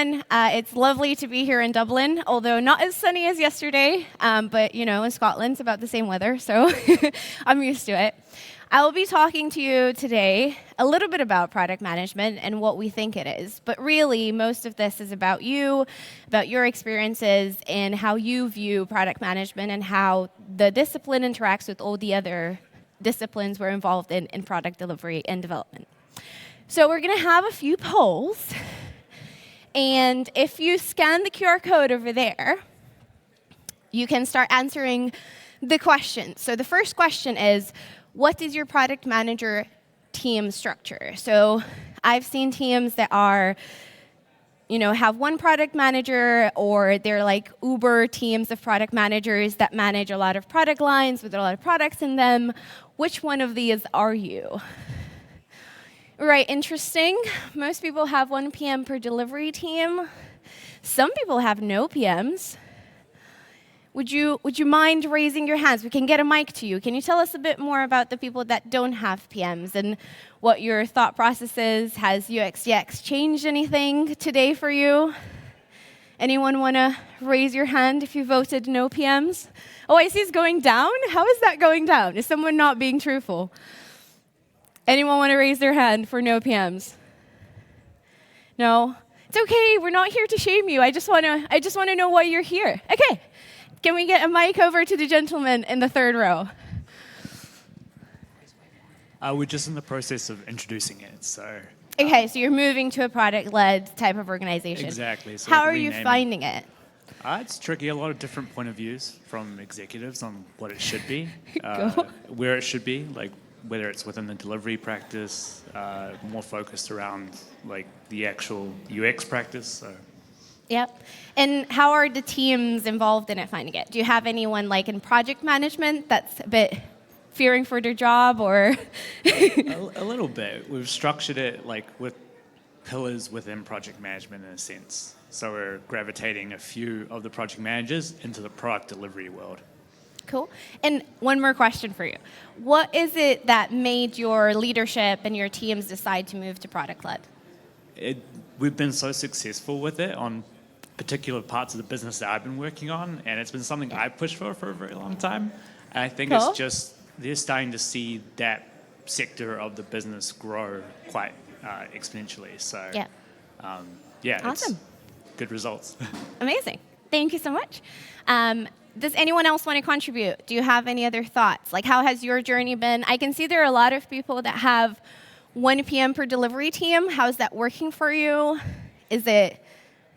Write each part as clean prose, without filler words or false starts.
everyone. It's lovely to be here in Dublin, although not as sunny as yesterday, but in Scotland, it's about the same weather, so I'm used to it. I will be talking to you today a little bit about product management and what we think it is, but really, most of this is about you, about your experiences, and how you view product management and how the discipline interacts with all the other disciplines we're involved in product delivery and development. So we're going to have a few polls. And if you scan the QR code over there, you can start answering the questions. So the first question is, what is your product manager team structure? So I've seen teams that are, have one product manager, or they're like Uber teams of product managers that manage a lot of product lines with a lot of products in them. Which one of these are you? Right, interesting. Most people have 1 PM per delivery team. Some people have no PMs. Would you mind raising your hands? We can get a mic to you. Can you tell us a bit more about the people that don't have PMs and what your thought process is? Has UXDX changed anything today for you? Anyone want to raise your hand if you voted no PMs? Oh, I see it's going down. How is that going down? Is someone not being truthful? Anyone want to raise their hand for no PMs? No? It's okay. We're not here to shame you. I just want to know why you're here. Okay. Can we get a mic over to the gentleman in the third row? We're just in the process of introducing it, so... Okay, so you're moving to a product-led type of organization. Exactly. So how are you finding it? It's tricky. A lot of different point of views from executives on what it should be, Go. where it should be, like whether it's within the delivery practice, more focused around like the actual UX practice. So. Yep. And how are the teams involved in it finding it? Do you have anyone like in project management that's a bit fearing for their job, or? a little bit. We've structured it like with pillars within project management in a sense. So we're gravitating a few of the project managers into the product delivery world. Cool. And one more question for you. What is it that made your leadership and your teams decide to move to product-led? We've been so successful with it on particular parts of the business that I've been working on, and it's been something I've pushed for a very long time. And I think It's just, they're starting to see that sector of the business grow quite exponentially. So, awesome. It's good results. Amazing. Thank you so much. Does anyone else want to contribute? Do you have any other thoughts? Like, how has your journey been? I can see there are a lot of people that have 1 PM per delivery team. How is that working for you? Is it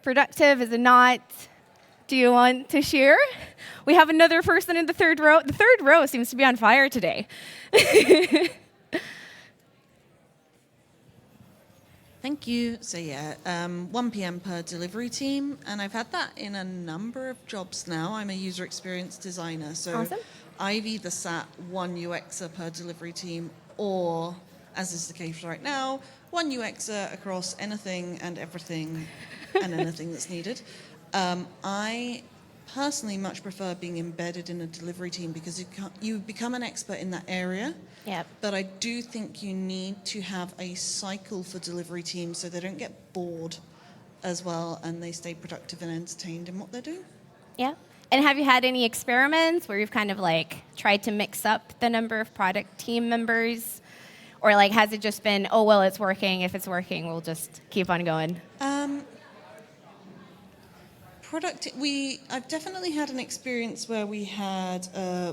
productive? Is it not? Do you want to share? We have another person in the third row. The third row seems to be on fire today. Thank you. So 1 PM per delivery team, and I've had that in a number of jobs now. I'm a user experience designer, so Awesome. I've either sat 1 UXer per delivery team, or, as is the case right now, 1 UXer across anything and everything and anything that's needed. I personally much prefer being embedded in a delivery team because you become an expert in that area. Yep. But I do think you need to have a cycle for delivery teams so they don't get bored as well and they stay productive and entertained in what they're doing. Yeah. And have you had any experiments where you've kind of like tried to mix up the number of product team members? Or like has it just been, oh, well, it's working. If it's working, we'll just keep on going? I've definitely had an experience where we had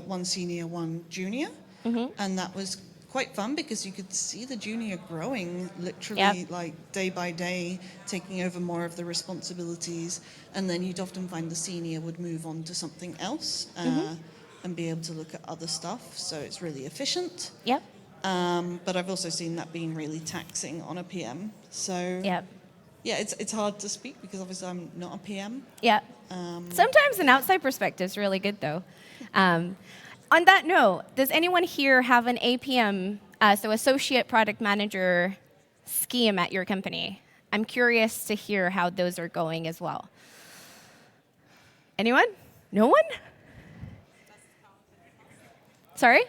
1 senior, 1 junior. Mm-hmm. And that was quite fun because you could see the junior growing literally like day by day, taking over more of the responsibilities. And then you'd often find the senior would move on to something else and be able to look at other stuff. So it's really efficient. Yep. But I've also seen that being really taxing on a PM. So yep. Yeah, it's hard to speak because obviously I'm not a PM. Yeah. Sometimes an outside perspective is really good, though. On that note, does anyone here have an APM, so Associate Product Manager scheme at your company? I'm curious to hear how those are going as well. Anyone? No one? Sorry?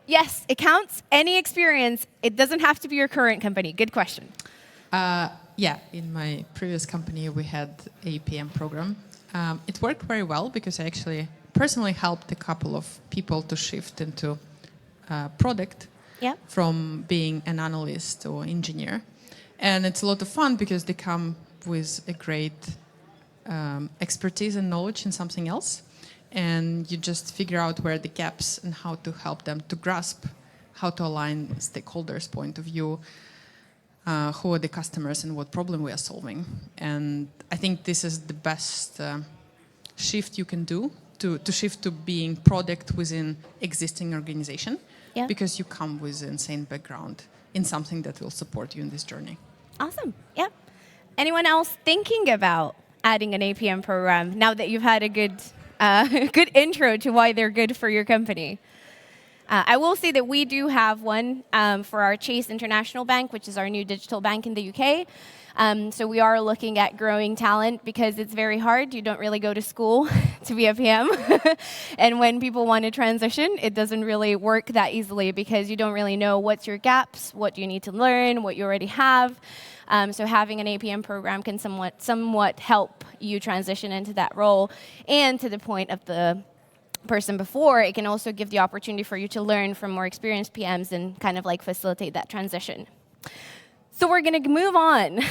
Yes, it counts. Any experience. It doesn't have to be your current company. Good question. Yeah, in my previous company, we had a PM program. It worked very well because I actually personally helped a couple of people to shift into product from being an analyst or engineer. And it's a lot of fun because they come with a great expertise and knowledge in something else. And you just figure out where are the gaps and how to help them to grasp, how to align stakeholders' point of view, who are the customers and what problem we are solving. And I think this is the best shift you can do to shift to being product within existing organization, because you come with an insane background in something that will support you in this journey. Awesome. Yep. Anyone else thinking about adding an APM program now that you've had a good good intro to why they're good for your company? I will say that we do have one for our Chase International Bank, which is our new digital bank in the UK. So we are looking at growing talent because it's very hard. You don't really go to school to be a PM. And when people want to transition, it doesn't really work that easily because you don't really know what's your gaps, what you need to learn, what you already have. So having an APM program can somewhat help you transition into that role. And to the point of the person before, it can also give the opportunity for you to learn from more experienced PMs and kind of like facilitate that transition. So we're going to move on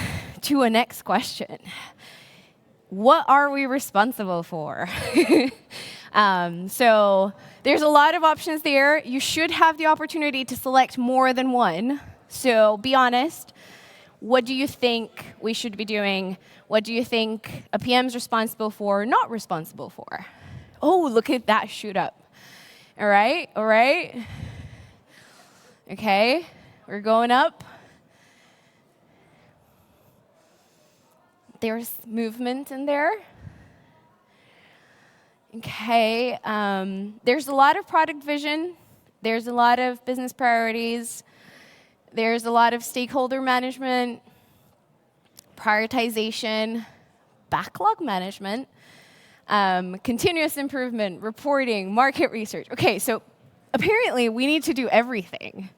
to a next question. What are we responsible for? So there's a lot of options there. You should have the opportunity to select more than one. So be honest. What do you think we should be doing? What do you think a PM is responsible for or not responsible for? Oh, look at that shoot up. All right, all right. Okay, we're going up. There's movement in there. Okay, there's a lot of product vision. There's a lot of business priorities. There's a lot of stakeholder management, prioritization, backlog management, continuous improvement, reporting, market research. Okay, so apparently we need to do everything.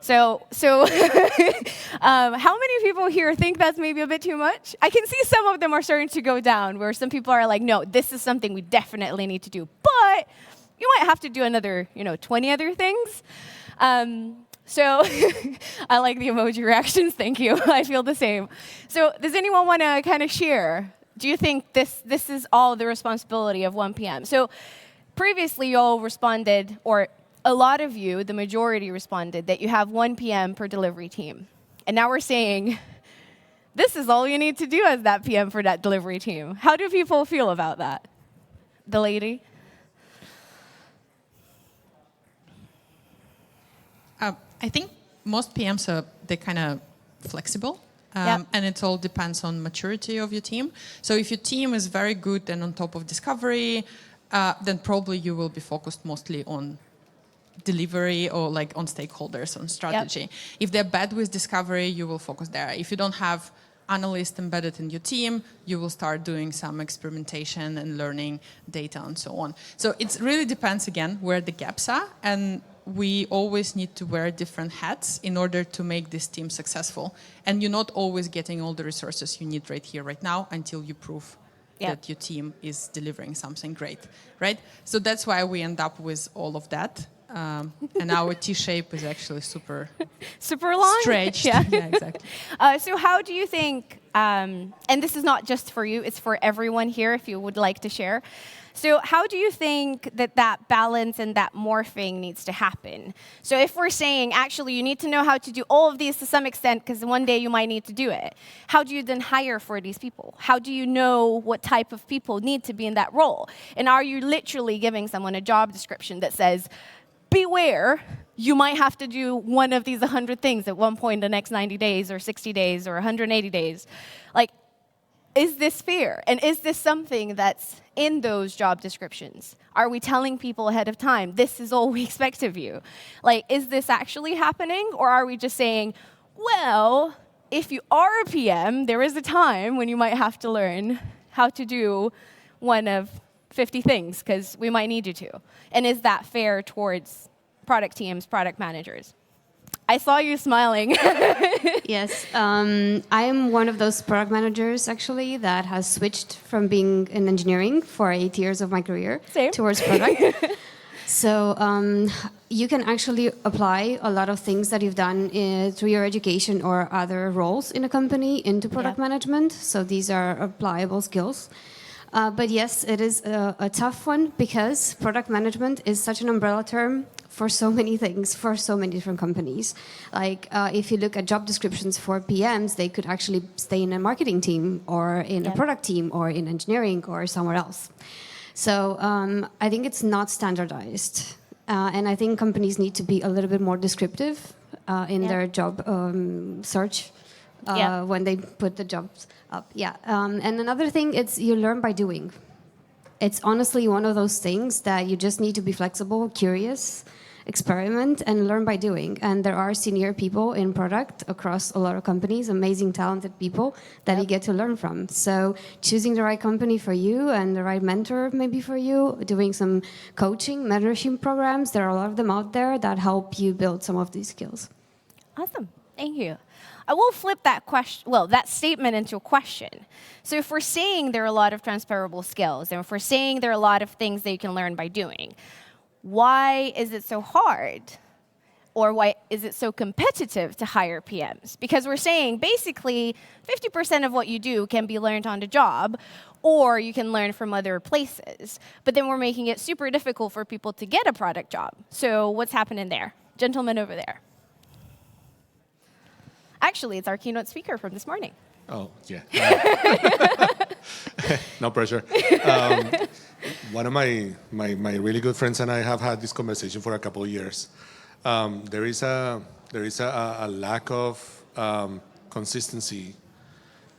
So how many people here think that's maybe a bit too much? I can see some of them are starting to go down, where some people are like, no, this is something we definitely need to do. But you might have to do another, 20 other things. So I like the emoji reactions. Thank you. I feel the same. So does anyone want to kind of share? Do you think this is all the responsibility of one PM? So previously, you all responded, or a lot of you, the majority responded, that you have one PM per delivery team. And now we're saying, this is all you need to do as that PM for that delivery team. How do people feel about that? The lady? I think most PMs they're kind of flexible. And it all depends on maturity of your team. So if your team is very good and on top of discovery, then probably you will be focused mostly on delivery or like on stakeholders, on strategy. If they're bad with discovery, you will focus there. If you don't have analysts embedded in your team, you will start doing some experimentation and learning data and so on. So it really depends, again, where the gaps are. And we always need to wear different hats in order to make this team successful. And you're not always getting all the resources you need right here, right now, until you prove that your team is delivering something great, right? So that's why we end up with all of that. And our T-shape is actually super long? Stretched. Yeah, exactly. So how do you think, and this is not just for you, it's for everyone here if you would like to share. So how do you think that balance and that morphing needs to happen? So if we're saying, actually, you need to know how to do all of these to some extent because one day you might need to do it, how do you then hire for these people? How do you know what type of people need to be in that role? And are you literally giving someone a job description that says, beware, you might have to do one of these 100 things at one point in the next 90 days or 60 days or 180 days? Like, is this fair? And is this something that's in those job descriptions? Are we telling people ahead of time, this is all we expect of you? Like, is this actually happening? Or are we just saying, well, if you are a PM, there is a time when you might have to learn how to do one of 50 things, because we might need you to. And is that fair towards product teams, product managers? I saw you smiling. Yes, I'm one of those product managers actually that has switched from being in engineering for 8 years of my career Same. towards product. So you can actually apply a lot of things that you've done through your education or other roles in a company into product management. So these are applicable skills. But yes, it is a tough one because product management is such an umbrella term for so many things, for so many different companies. Like if you look at job descriptions for PMs, they could actually stay in a marketing team or in a product team or in engineering or somewhere else. So I think it's not standardized. And I think companies need to be a little bit more descriptive in their job search when they put the jobs up. And another thing, it's you learn by doing. It's honestly one of those things that you just need to be flexible, curious, experiment, and learn by doing. And there are senior people in product across a lot of companies, amazing, talented people that you get to learn from. So choosing the right company for you and the right mentor maybe for you, doing some coaching, mentorship programs, there are a lot of them out there that help you build some of these skills. Awesome. Thank you. I will flip that question, that statement into a question. So if we're saying there are a lot of transferable skills, and if we're saying there are a lot of things that you can learn by doing, why is it so hard? Or why is it so competitive to hire PMs? Because we're saying basically 50% of what you do can be learned on the job, or you can learn from other places. But then we're making it super difficult for people to get a product job. So what's happening there? Gentleman over there. Actually, it's our keynote speaker from this morning. Oh, yeah. No pressure. One of my really good friends and I have had this conversation for a couple of years. There is a lack of consistency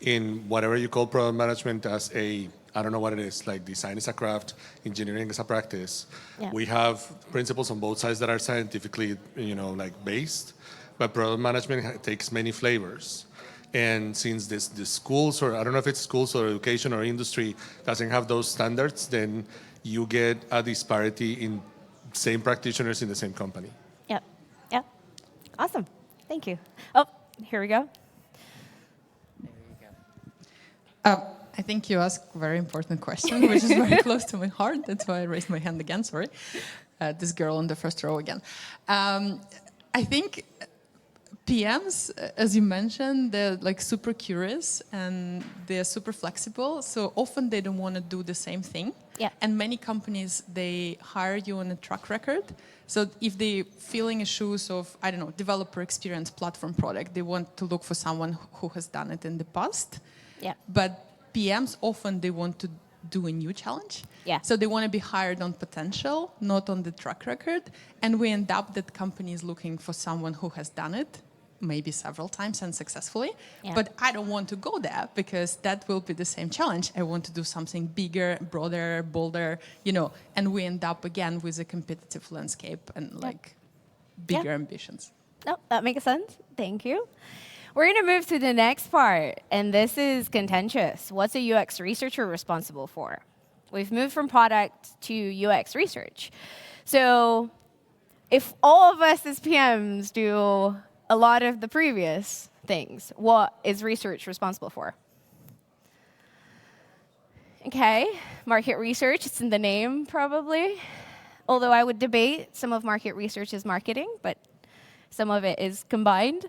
in whatever you call product management as I don't know what it is, like design is a craft, engineering is a practice. Yeah. We have principles on both sides that are scientifically, based, but product management takes many flavors. And since the schools, or I don't know if it's schools or education or industry, doesn't have those standards, then you get a disparity in same practitioners in the same company. Yep. Awesome. Thank you. Oh, here we go. I think you asked a very important question, which is very close to my heart. That's why I raised my hand again, sorry. This girl on the first row again. I think PMs, as you mentioned, they're like super curious and they're super flexible. So often they don't want to do the same thing. Yeah. And many companies, they hire you on a track record. So if they feeling the shoes of, I don't know, developer experience platform product, they want to look for someone who has done it in the past. Yeah. But PMs often they want to do a new challenge. Yeah. So they want to be hired on potential, not on the track record. And we end up that company is looking for someone who has done it, maybe several times and successfully. Yeah. But I don't want to go there because that will be the same challenge. I want to do something bigger, broader, bolder, and we end up again with a competitive landscape and bigger ambitions. No, that makes sense. Thank you. We're going to move to the next part, and this is contentious. What's a UX researcher responsible for? We've moved from product to UX research. So if all of us as PMs do a lot of the previous things, what is research responsible for? Okay, market research, it's in the name probably. Although I would debate some of market research is marketing, but some of it is combined.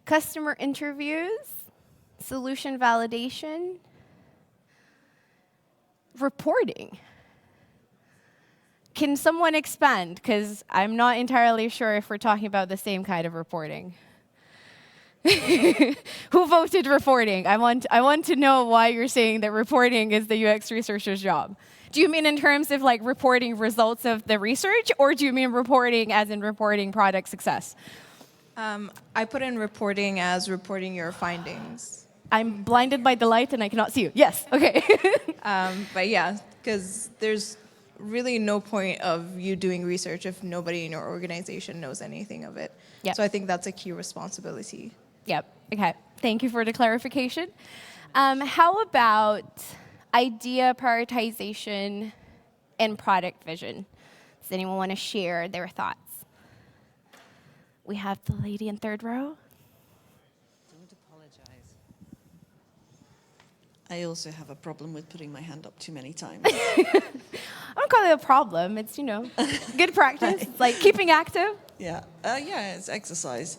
Customer interviews, solution validation, reporting. Can someone expand? Because I'm not entirely sure if we're talking about the same kind of reporting. Who voted reporting? I want to know why you're saying that reporting is the UX researcher's job. Do you mean in terms of reporting results of the research, or do you mean reporting as in reporting product success? I put in reporting as reporting your findings. I'm blinded by the light and I cannot see you. Yes, okay. But yeah, because there's really no point of you doing research if nobody in your organization knows anything of it. Yep. So I think that's a key responsibility. Yep, okay. Thank you for the clarification. How about idea prioritization and product vision? Does anyone want to share their thoughts? we have the lady in third row. Don't apologize. I also have a problem with putting my hand up too many times. I don't call it a problem. It's, good practice. It's like keeping active. Yeah, it's exercise.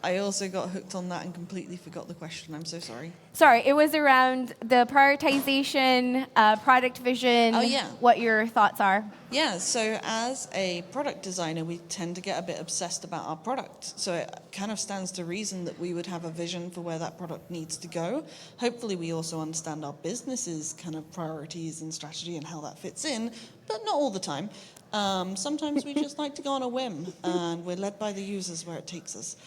I also got hooked on that and completely forgot the question. I'm so sorry. Sorry, it was around the prioritization, product vision, Oh, yeah. what your thoughts are. Yeah, so as a product designer, we tend to get a bit obsessed about our product. So it kind of stands to reason that we would have a vision for where that product needs to go. Hopefully we also understand our business's kind of priorities and strategy and how that fits in, but not all the time. Sometimes we just like to go on a whim, and we're led by the users where it takes us.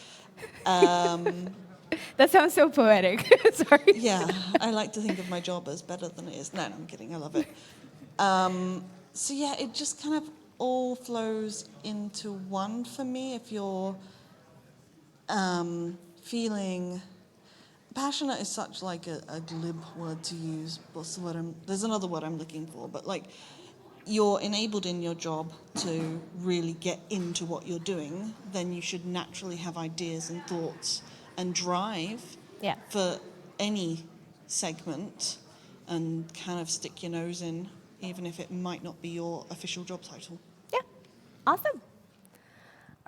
That sounds so poetic. Sorry. Yeah, I like to think of my job as better than it is. No, I'm kidding. I love it. So yeah, it just kind of all flows into one for me. If you're feeling passionate is such like a glib word to use. There's another word I'm looking for, but like you're enabled in your job to really get into what you're doing, then you should naturally have ideas and thoughts and drive for any segment and kind of stick your nose in, even if it might not be your official job title. Yeah, awesome.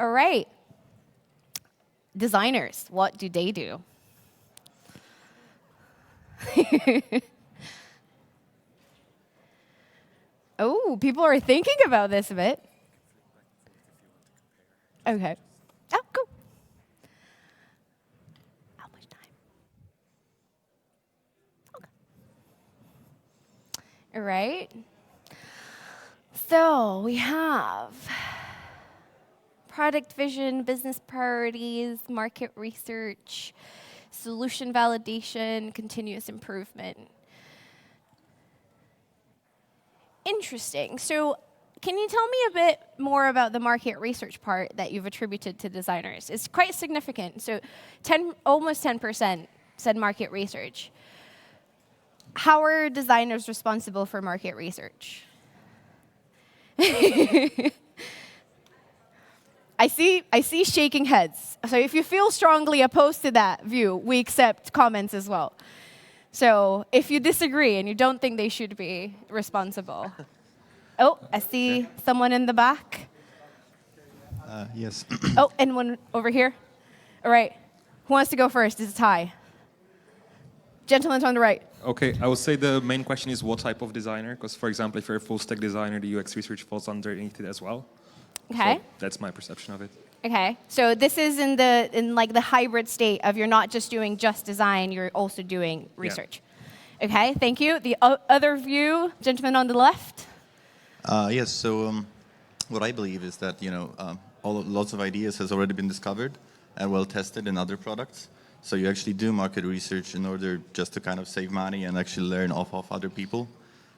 All right. Designers, what do they do? Oh, people are thinking about this a bit. Okay. Oh, cool. How much time? Okay. All right. So we have product vision, business priorities, market research, solution validation, continuous improvement. Interesting. So can you tell me a bit more about the market research part that you've attributed to designers? It's quite significant. So almost 10% said market research. How are designers responsible for market research? I see shaking heads. So if you feel strongly opposed to that view, we accept comments as well. So if you disagree and you don't think they should be responsible. Oh, I see someone in the back. Yes. Oh, and one over here. All right. Who wants to go first? It's a tie. Gentleman's on the right. Okay, I would say the main question is what type of designer, because for example, if you're a full stack designer, the UX research falls underneath it as well. Okay. So that's my perception of it. Okay. So this is in the hybrid state of you're not just doing just design, you're also doing research. Yeah. Okay, thank you. The other view, gentleman on the left. Yes, so what I believe is that, lots of ideas has already been discovered and well tested in other products. So you actually do market research in order just to kind of save money and actually learn off of other people,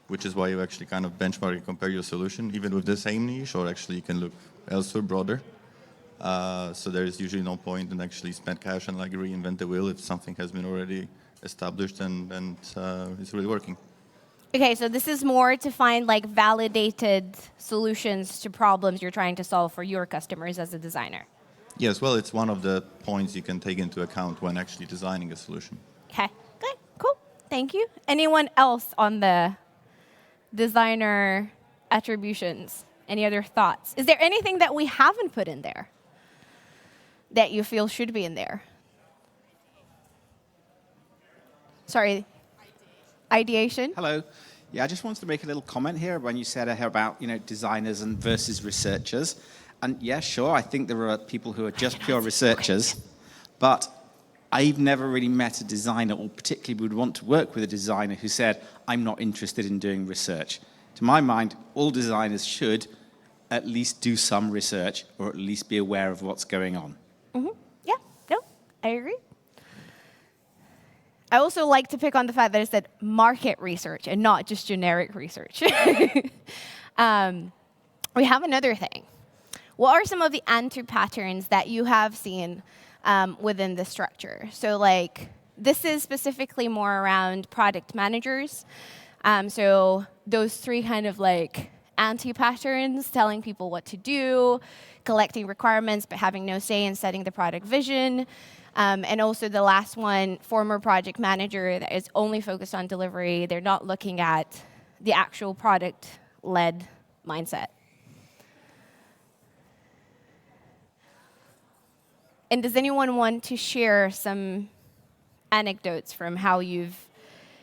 which is why you actually kind of benchmark and compare your solution, even with the same niche, or actually you can look elsewhere, broader. So there is usually no point in actually spend cash and like reinvent the wheel if something has been already established and it's really working. Okay, so this is more to find like validated solutions to problems you're trying to solve for your customers as a designer. Yes, well, it's one of the points you can take into account when actually designing a solution. Okay, good, cool, thank you. Anyone else on the designer attributions? Any other thoughts? Is there anything that we haven't put in there that you feel should be in there? Sorry. Ideation? Hello. Yeah, I just wanted to make a little comment here when you said about designers and versus researchers. And yeah, sure, I think there are people who are just pure researchers, but I've never really met a designer, or particularly would want to work with a designer who said, I'm not interested in doing research. To my mind, all designers should at least do some research, or at least be aware of what's going on. Mm-hmm. Yeah, no, I agree. I also like to pick on the fact that it said market research and not just generic research. We have another thing. What are some of the answer patterns that you have seen within the structure? So like, this is specifically more around product managers. So those three kind of like anti-patterns, telling people what to do, collecting requirements, but having no say in setting the product vision. And also the last one, former project manager that is only focused on delivery. They're not looking at the actual product-led mindset. And does anyone want to share some anecdotes from how you've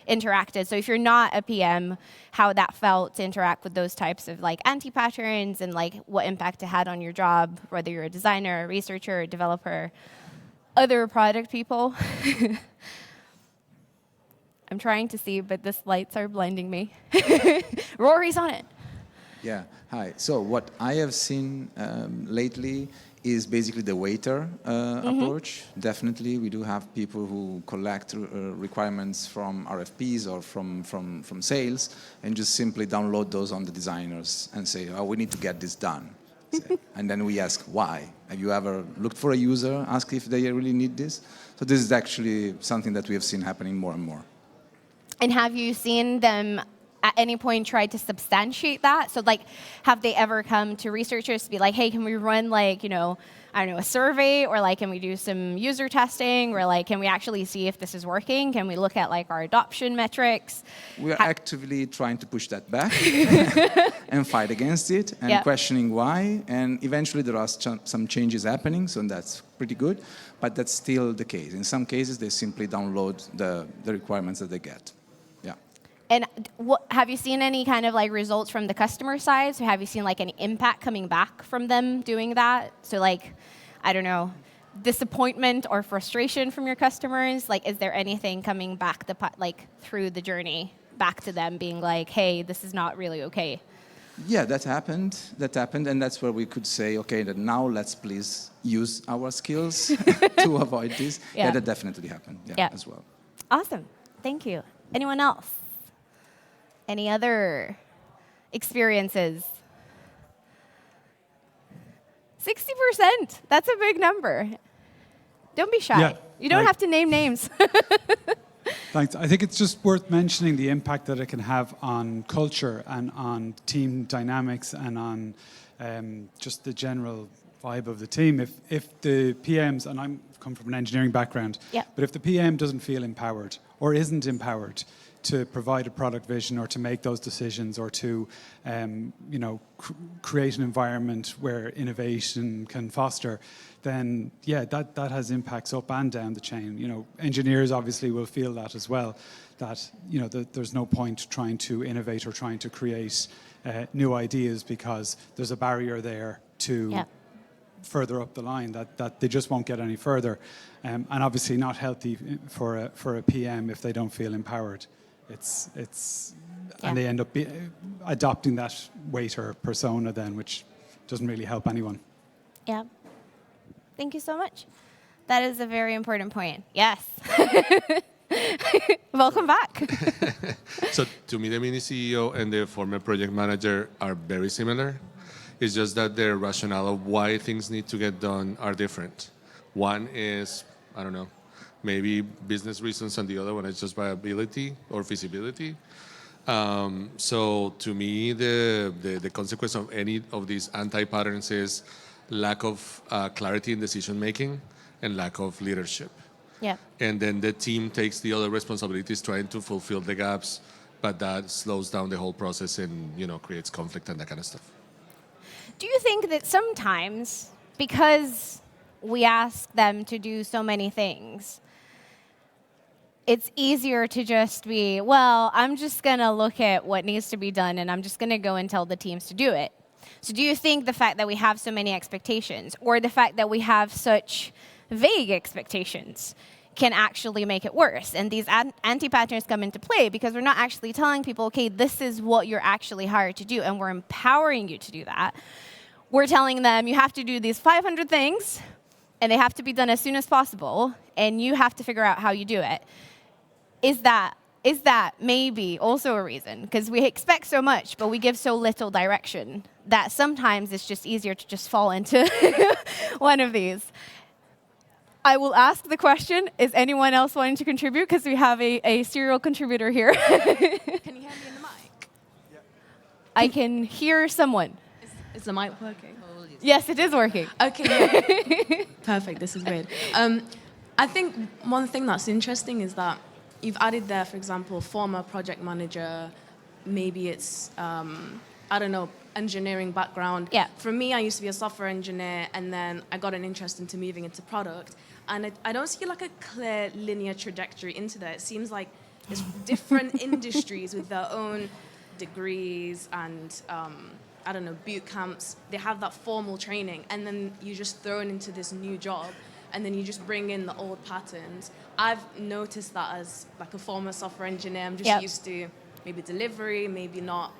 interacted? So if you're not a PM, how that felt to interact with those types of like anti-patterns and like what impact it had on your job, whether you're a designer, a researcher, a developer, other product people. I'm trying to see, but the lights are blinding me. Rory's on it. Yeah, hi. So what I have seen lately is basically the waiter approach. Definitely, we do have people who collect requirements from RFPs or from sales and just simply download those on the designers and say, oh, we need to get this done. And then we ask why. Have you ever looked for a user, ask if they really need this? So this is actually something that we have seen happening more and more. And have you seen them at any point try to substantiate that? So like, have they ever come to researchers to be like, hey, can we run like, you know, I don't know, a survey, or like, can we do some user testing, or like, can we actually see if this is working? Can we look at like our adoption metrics? We are actively trying to push that back and fight against it and questioning why. And eventually there are some changes happening, so that's pretty good. But that's still the case. In some cases, they simply download the requirements that they get. And have you seen any kind of like results from the customer side? So have you seen like any impact coming back from them doing that? So like, I don't know, disappointment or frustration from your customers? Like, is there anything coming back like through the journey back to them being like, hey, this is not really okay? Yeah, that happened, and that's where we could say, okay, that now let's please use our skills to avoid this. Yeah, that definitely happened, as well. Awesome, thank you. Anyone else? Any other experiences? 60%, that's a big number. Don't be shy. Yeah, you don't have to name names. Thanks. I think it's just worth mentioning the impact that it can have on culture and on team dynamics and on just the general vibe of the team. If the PMs, and I come from an engineering background, but if the PM doesn't feel empowered or isn't empowered to provide a product vision or to make those decisions or to create an environment where innovation can foster, then that has impacts up and down the chain. Engineers obviously will feel that as well, that there's no point trying to innovate or trying to create new ideas because there's a barrier there to further up the line, that they just won't get any further, and obviously not healthy for a PM if they don't feel empowered. And they end up adopting that waiter persona then, which doesn't really help anyone. Yeah. Thank you so much. That is a very important point. Yes. Welcome back. So to me, the mini CEO and the former project manager are very similar. It's just that their rationale of why things need to get done are different. One is, I don't know, maybe business reasons, and the other one is just viability or feasibility. So to me, the consequence of any of these anti-patterns is lack of clarity in decision making and lack of leadership. Yeah. And then the team takes the other responsibilities trying to fulfill the gaps, but that slows down the whole process and creates conflict and that kind of stuff. Do you think that sometimes, because we ask them to do so many things, it's easier to just be, well, I'm just going to look at what needs to be done and I'm just going to go and tell the teams to do it? So do you think the fact that we have so many expectations, or the fact that we have such vague expectations, can actually make it worse? And these anti-patterns come into play because we're not actually telling people, okay, this is what you're actually hired to do, and we're empowering you to do that. We're telling them you have to do these 500 things, and they have to be done as soon as possible, and you have to figure out how you do it. Is that maybe also a reason? Because we expect so much, but we give so little direction that sometimes it's just easier to just fall into one of these. I will ask the question, is anyone else wanting to contribute? Because we have a serial contributor here. Can you hand me the mic? I can hear someone. Is the mic working? Yes, it is working. Okay, yeah. Perfect, this is weird. I think one thing that's interesting is that you've added there, for example, former project manager, maybe it's, I don't know, engineering background. Yeah. For me, I used to be a software engineer, and then I got an interest into moving into product. And I don't see like a clear linear trajectory into that. It seems like it's different industries with their own degrees and, I don't know, boot camps. They have that formal training, and then you're just thrown into this new job, and then you just bring in the old patterns. I've noticed that as like a former software engineer. I'm just used to maybe delivery, maybe not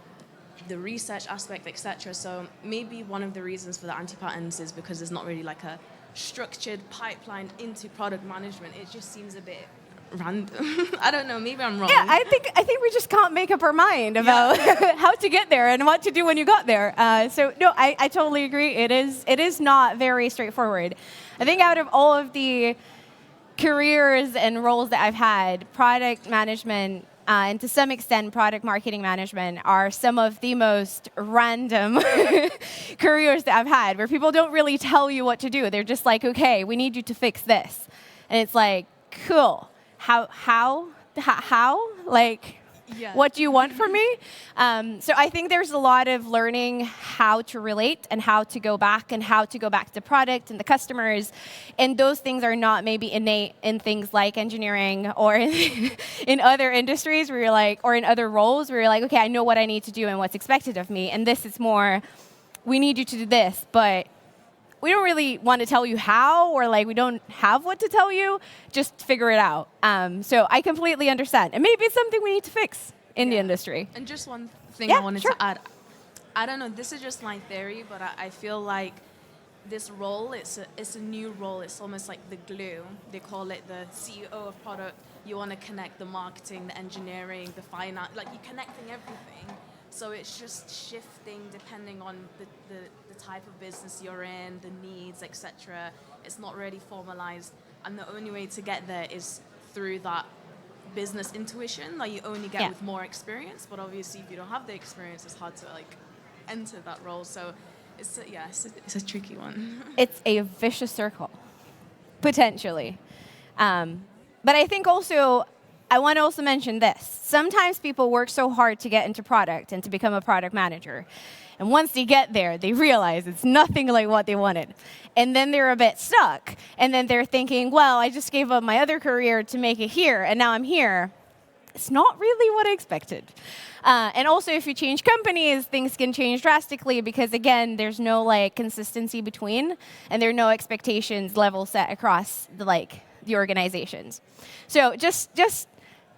the research aspect, etc. So maybe one of the reasons for the anti-patterns is because there's not really like a structured pipeline into product management. It just seems a bit random. I don't know, maybe I'm wrong. Yeah, I think we just can't make up our mind about how to get there and what to do when you got there. So no, I totally agree. It is not very straightforward. I think out of all of the careers and roles that I've had, product management and to some extent product marketing management are some of the most random careers that I've had, where people don't really tell you what to do. They're just like, okay, we need you to fix this. And it's like, cool. How? Like, what do you want from me? So I think there's a lot of learning how to relate and how to go back to the product and the customers. And those things are not maybe innate in things like engineering or in other industries where you're like, or in other roles where you're like, okay, I know what I need to do and what's expected of me. And this is more, we need you to do this, but we don't really want to tell you how, or like we don't have what to tell you. Just figure it out. So I completely understand. And maybe it's something we need to fix in the industry. And just one thing I wanted to add. I don't know, this is just my theory, but I feel like this role, it's a new role. It's almost like the glue. They call it the CEO of product. You want to connect the marketing, the engineering, the finance, like you're connecting everything. So it's just shifting depending on the type of business you're in, the needs, etc. It's not really formalized, and the only way to get there is through that business intuition that you only get with more experience. But obviously, if you don't have the experience, it's hard to like enter that role. So it's a tricky one. It's a vicious circle, potentially. But I think also, I want to also mention this. Sometimes people work so hard to get into product and to become a product manager. And once they get there, they realize it's nothing like what they wanted. And then they're a bit stuck. And then they're thinking, well, I just gave up my other career to make it here, and now I'm here. It's not really what I expected. And also, if you change companies, things can change drastically because, again, there's no like consistency between, and there are no expectations level set across the organizations. So just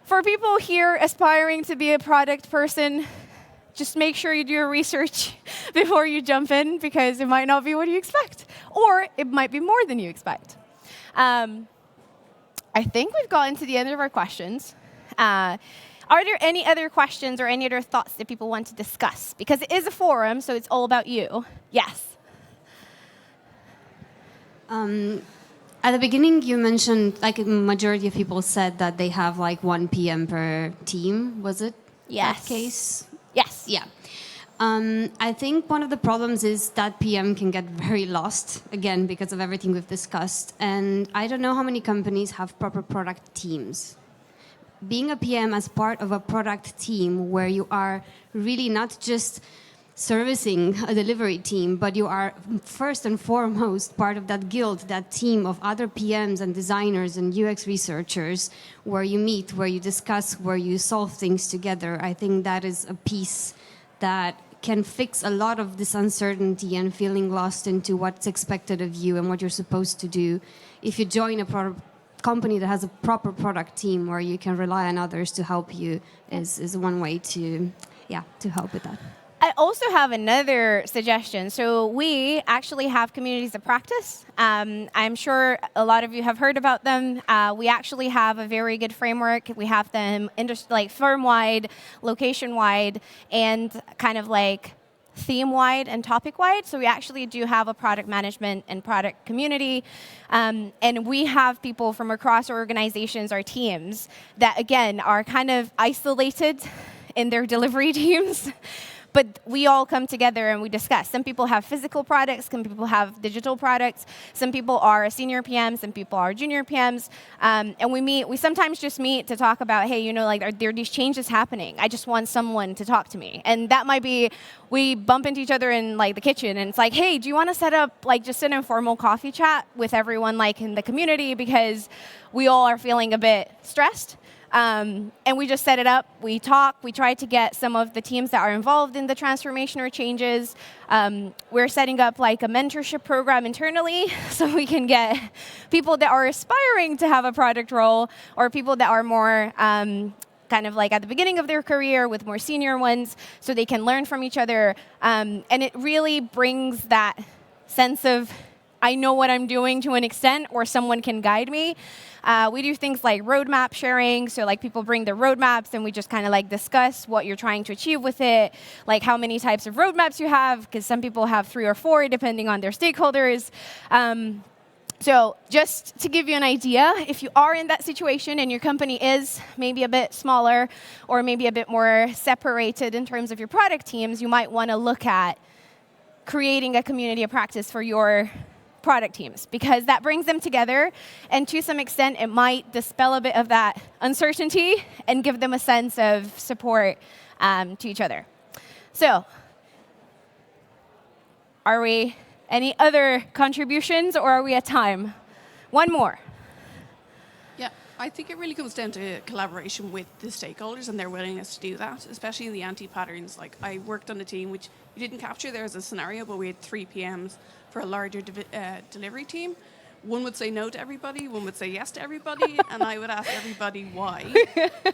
for people here aspiring to be a product person, just make sure you do your research before you jump in, because it might not be what you expect, or it might be more than you expect. I think we've gotten to the end of our questions. Are there any other questions or any other thoughts that people want to discuss? Because it is a forum, so it's all about you. Yes. At the beginning, you mentioned like a majority of people said that they have like 1 PM per team. Was it that case? Yes. Yeah. I think one of the problems is that PM can get very lost, again, because of everything we've discussed. And I don't know how many companies have proper product teams. Being a PM as part of a product team where you are really not just servicing a delivery team, but you are first and foremost part of that guild, that team of other PMs and designers and UX researchers where you meet, where you discuss, where you solve things together. I think that is a piece that can fix a lot of this uncertainty and feeling lost into what's expected of you and what you're supposed to do. If you join a company that has a proper product team where you can rely on others to help you is one way to help with that. I also have another suggestion. So we actually have communities of practice. I'm sure a lot of you have heard about them. We actually have a very good framework. We have them firm-wide, location-wide, and kind of like theme-wide and topic-wide. So we actually do have a product management and product community. And we have people from across our organizations, our teams, that, again, are kind of isolated in their delivery teams. But we all come together and we discuss. Some people have physical products, some people have digital products, some people are senior PMs, some people are junior PMs. And we sometimes just meet to talk about, hey, you know, like, there are these changes happening. I just want someone to talk to me. And that might be, we bump into each other in like the kitchen and it's like, hey, do you want to set up like just an informal coffee chat with everyone like in the community because we all are feeling a bit stressed? And we just set it up, we talk, we try to get some of the teams that are involved in the transformation or changes. We're setting up like a mentorship program internally so we can get people that are aspiring to have a product role or people that are more kind of like at the beginning of their career with more senior ones so they can learn from each other. And it really brings that sense of, I know what I'm doing to an extent, or someone can guide me. We do things like roadmap sharing, so like people bring their roadmaps and we just kind of like discuss what you're trying to achieve with it, like how many types of roadmaps you have, because some people have 3 or 4 depending on their stakeholders. So just to give you an idea, if you are in that situation and your company is maybe a bit smaller or maybe a bit more separated in terms of your product teams, you might want to look at creating a community of practice for your product teams, because that brings them together, and to some extent it might dispel a bit of that uncertainty and give them a sense of support to each other. So, are we any other contributions, or are we at time? One more. Yeah, I think it really comes down to collaboration with the stakeholders and their willingness to do that, especially in the anti-patterns. Like, I worked on a team which you didn't capture there as a scenario, but we had 3 PMs for a larger delivery team. One would say no to everybody, one would say yes to everybody, and I would ask everybody why.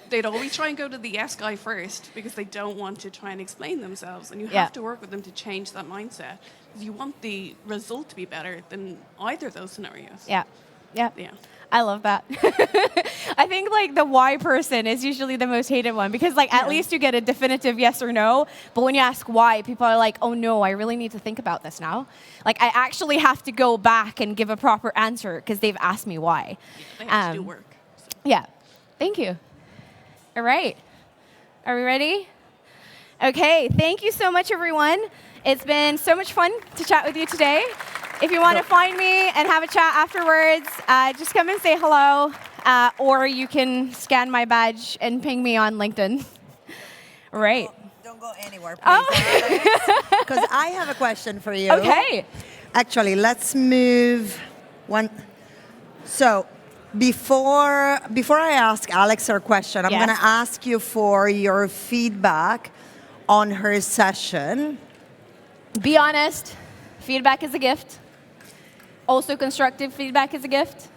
They'd always try and go to the yes guy first because they don't want to try and explain themselves, and you have to work with them to change that mindset because you want the result to be better than either of those scenarios. Yeah. Yeah. I love that. I think like the why person is usually the most hated one because like at least you get a definitive yes or no. But when you ask why, people are like, oh no, I really need to think about this now. Like I actually have to go back and give a proper answer because they've asked me why. They have to do work. So. Yeah. Thank you. All right. Are we ready? Okay. Thank you so much, everyone. It's been so much fun to chat with you today. If you want to find me and have a chat afterwards, just come and say hello, or you can scan my badge and ping me on LinkedIn. Right. Don't go anywhere, please, because I have a question for you. Okay. Actually, let's move one. So before I ask Alex her question, I'm going to ask you for your feedback on her session. Be honest. Feedback is a gift. Also, constructive feedback is a gift.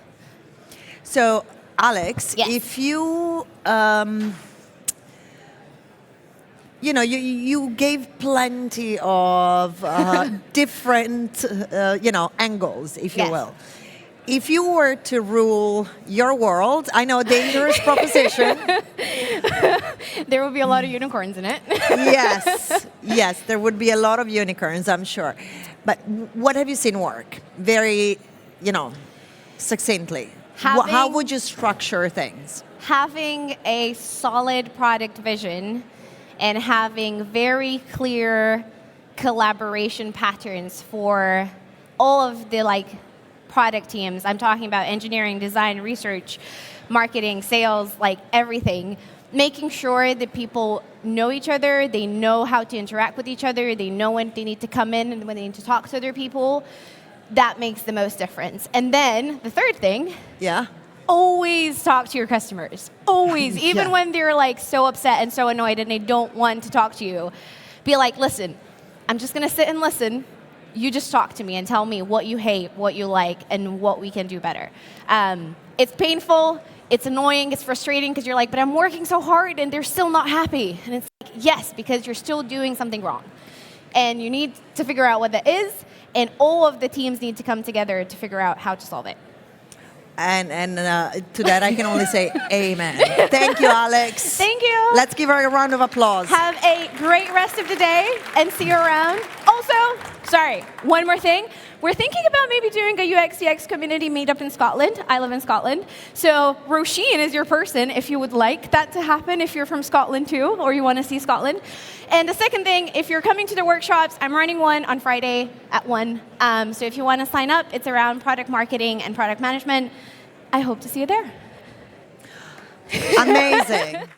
So, Alex, if you, you gave plenty of different, angles, if you will. If you were to rule your world, I know, dangerous proposition. There would be a lot of unicorns in it. Yes, there would be a lot of unicorns, I'm sure. But what have you seen work? Very, succinctly. How would you structure things? Having a solid product vision and having very clear collaboration patterns for all of the product teams. I'm talking about engineering, design, research, marketing, sales, everything. Making sure that people know each other, they know how to interact with each other, they know when they need to come in and when they need to talk to other people. That makes the most difference. And then the third thing, always talk to your customers. Always, even when they're so upset and so annoyed and they don't want to talk to you. Be like, listen, I'm just gonna sit and listen. You just talk to me and tell me what you hate, what you like, and what we can do better. It's painful. It's annoying, it's frustrating because you're like, but I'm working so hard and they're still not happy. And it's like, yes, because you're still doing something wrong. And you need to figure out what that is, and all of the teams need to come together to figure out how to solve it. And to that I can only say amen. Thank you, Alex. Thank you. Let's give her a round of applause. Have a great rest of the day and see you around. Also, Sorry, one more thing. We're thinking about maybe doing a UXDX community meetup in Scotland. I live in Scotland. So Roisin is your person if you would like that to happen, if you're from Scotland too, or you want to see Scotland. And the second thing, if you're coming to the workshops, I'm running one on Friday at 1. So if you want to sign up, it's around product marketing and product management. I hope to see you there. Amazing.